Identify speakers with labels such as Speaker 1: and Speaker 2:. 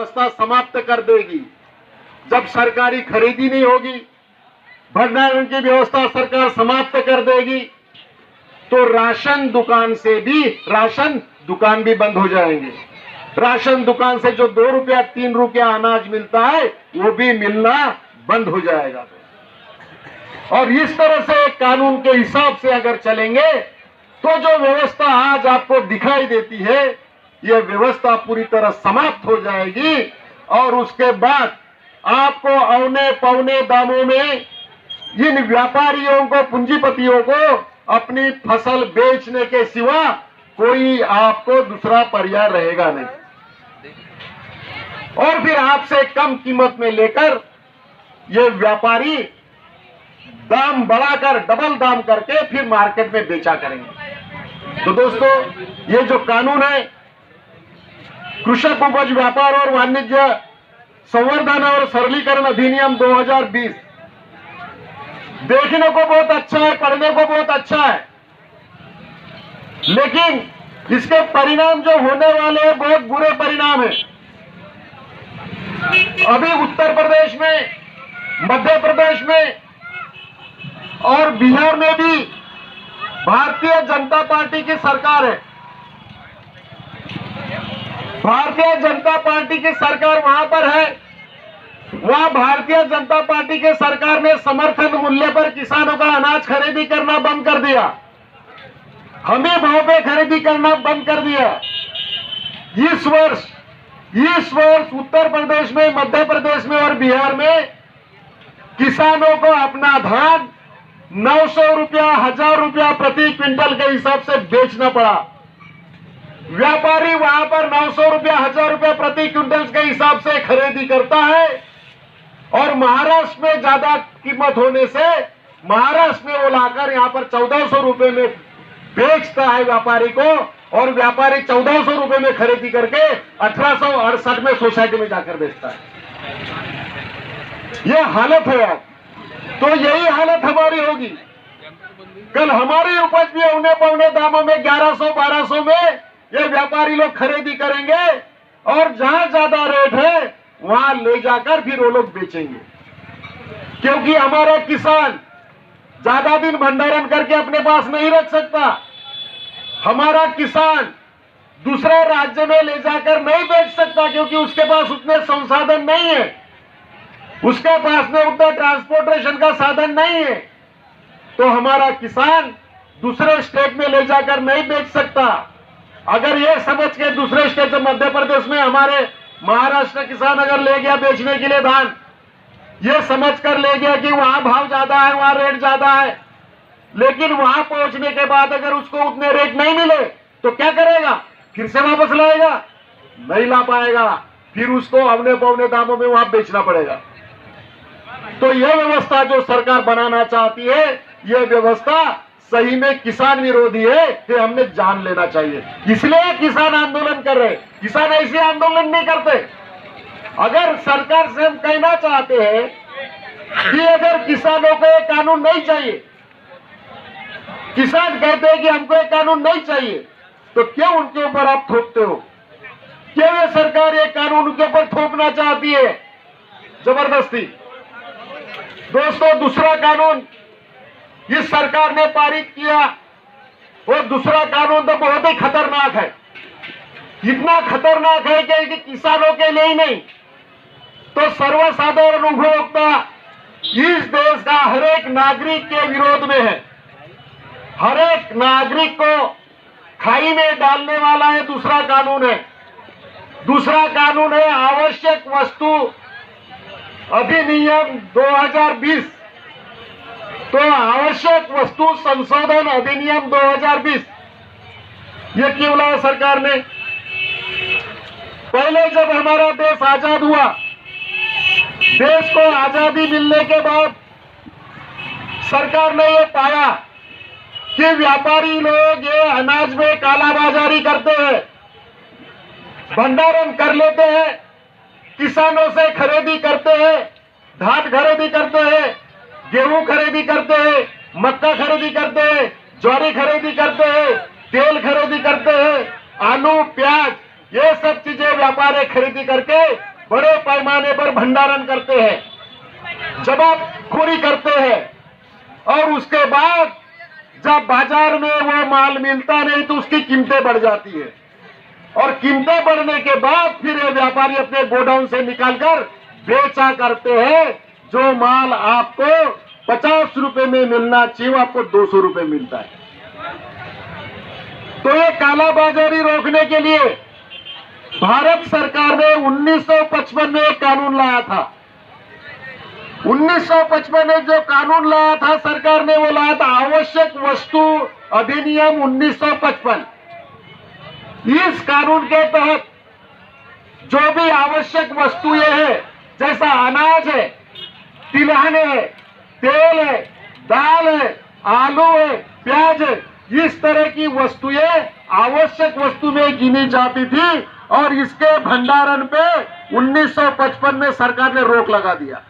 Speaker 1: व्यवस्था समाप्त कर देगी। जब सरकारी खरीदी नहीं होगी, भंडारण की व्यवस्था सरकार समाप्त कर देगी, तो राशन दुकान भी बंद हो जाएंगे। राशन दुकान से जो 2 रुपया 3 रुपया अनाज मिलता है वो भी मिलना बंद हो जाएगा। और इस तरह से कानून के हिसाब से अगर चलेंगे तो जो व्यवस्था आज आपको दिखाई देती है, यह व्यवस्था पूरी तरह समाप्त हो जाएगी। और उसके बाद आपको औने पौने दामों में इन व्यापारियों को, पूंजीपतियों को अपनी फसल बेचने के सिवा कोई आपको दूसरा पर्याय रहेगा नहीं। और फिर आपसे कम कीमत में लेकर ये व्यापारी दाम बढ़ाकर, डबल दाम करके फिर मार्केट में बेचा करेंगे। तो दोस्तों, ये जो कानून है, कृषक उपज व्यापार और वाणिज्य संवर्धन और सरलीकरण अधिनियम 2020, देखने को बहुत अच्छा है, पढ़ने को बहुत अच्छा है, लेकिन इसके परिणाम जो होने वाले हैं बहुत बुरे परिणाम हैं। अभी उत्तर प्रदेश में, मध्य प्रदेश में और बिहार में भी भारतीय जनता पार्टी की सरकार है। भारतीय जनता पार्टी की सरकार वहां पर है, वहां भारतीय जनता पार्टी के सरकार ने समर्थन मूल्य पर किसानों का अनाज खरीदी करना बंद कर दिया, हमी भाव पे खरीदी करना बंद कर दिया। इस वर्ष उत्तर प्रदेश में, मध्य प्रदेश में और बिहार में किसानों को अपना धान 900 रुपया, 1000 रुपया प्रति क्विंटल के हिसाब से बेचना पड़ा। व्यापारी वहां पर 900 रुपया, 1000 रुपया प्रति क्विंटल के हिसाब से खरीदी करता है, और महाराष्ट्र में ज्यादा कीमत होने से महाराष्ट्र में वो लाकर यहां पर 1400 रुपए में बेचता है व्यापारी को, और व्यापारी 1400 रुपए में खरीदी करके 1868 में सोसाइटी में जाकर बेचता है। ये हालत है यार। तो यही हालत हमारी होगी। कल हमारी उपज भी औने पौने दामों में 1100-1200 में ये व्यापारी लोग खरीदी करेंगे, और जहां ज्यादा रेट है वहां ले जाकर फिर वो लोग बेचेंगे। क्योंकि हमारा किसान ज्यादा दिन भंडारण करके अपने पास नहीं रख सकता। हमारा किसान दूसरे राज्य में ले जाकर नहीं बेच सकता, क्योंकि उसके पास उतने संसाधन नहीं है, उसके पास में उतना ट्रांसपोर्टेशन का साधन नहीं है। तो हमारा किसान दूसरे स्टेट में ले जाकर नहीं बेच सकता। अगर ये समझ के दूसरे स्टेट से, मध्य प्रदेश में हमारे महाराष्ट्र किसान अगर ले गया बेचने के लिए धान, ये समझ कर ले गया कि वहां भाव ज्यादा है, वहां रेट ज्यादा है, लेकिन वहां पहुंचने के बाद अगर उसको उतने रेट नहीं मिले तो क्या करेगा? फिर से वापस लाएगा? नहीं ला पाएगा, फिर उसको औने पौने दामों में वहां बेचना पड़ेगा। तो यह व्यवस्था जो सरकार बनाना चाहती है, यह व्यवस्था सही में किसान विरोधी है, ये हमने जान लेना चाहिए। इसलिए किसान आंदोलन कर रहे। किसान ऐसे आंदोलन नहीं करते। अगर सरकार से हम कहना चाहते हैं कि अगर किसानों को एक कानून नहीं चाहिए, किसान कहते हैं कि हमको एक कानून नहीं चाहिए, तो क्यों उनके ऊपर आप थोपते हो? क्यों ये सरकार एक कानून उनके ऊपर थोपना चाहती है जबरदस्ती? दोस्तों, दूसरा कानून इस सरकार ने पारित किया, वो दूसरा कानून तो बहुत ही खतरनाक है। इतना खतरनाक है कि किसानों के लिए ही नहीं, तो सर्वसाधारण उपभोक्ता, इस देश का हर एक नागरिक के विरोध में है। हर एक नागरिक को खाई में डालने वाला है दूसरा कानून है। दूसरा कानून है आवश्यक वस्तु अधिनियम 2020। तो आवश्यक वस्तु संशोधन अधिनियम 2020 ये क्यों लाया सरकार ने? पहले जब हमारा देश आजाद हुआ, देश को आजादी मिलने के बाद सरकार ने ये पाया कि व्यापारी लोग ये अनाज में कालाबाजारी करते हैं, भंडारण कर लेते हैं, किसानों से खरीदी करते हैं, धान खरीदी करते हैं, गेहूं खरीदी करते हैं, मक्का खरीदी करते हैं, ज्वारी खरीदी करते हैं, तेल खरीदी करते हैं, आलू, प्याज, ये सब चीजें व्यापारी खरीदी करके बड़े पैमाने पर भंडारण करते हैं, जमाखोरी करते हैं और उसके बाद जब बाजार में वो माल मिलता नहीं तो उसकी कीमतें बढ़ जाती है और कीमतें बढ़ने के बाद फिर ये व्यापारी अपने गोडाउन से निकालकर बेचा करते हैं। जो माल आपको 50 रुपए में मिलना चाहिए आपको 200 रुपए मिलता है। तो ये कालाबाजारी रोकने के लिए भारत सरकार ने 1955 में एक कानून लाया था। 1955 में जो कानून लाया था सरकार ने, वो लाया था आवश्यक वस्तु अधिनियम 1955। इस कानून के तहत जो भी आवश्यक वस्तुएं हैं, जैसा अनाज है, तिलहन है, तेल है, दाल है, आलू है, प्याज है, इस तरह की वस्तुएं आवश्यक वस्तु में गिनी जाती थी और इसके भंडारण पे 1955 में सरकार ने रोक लगा दिया।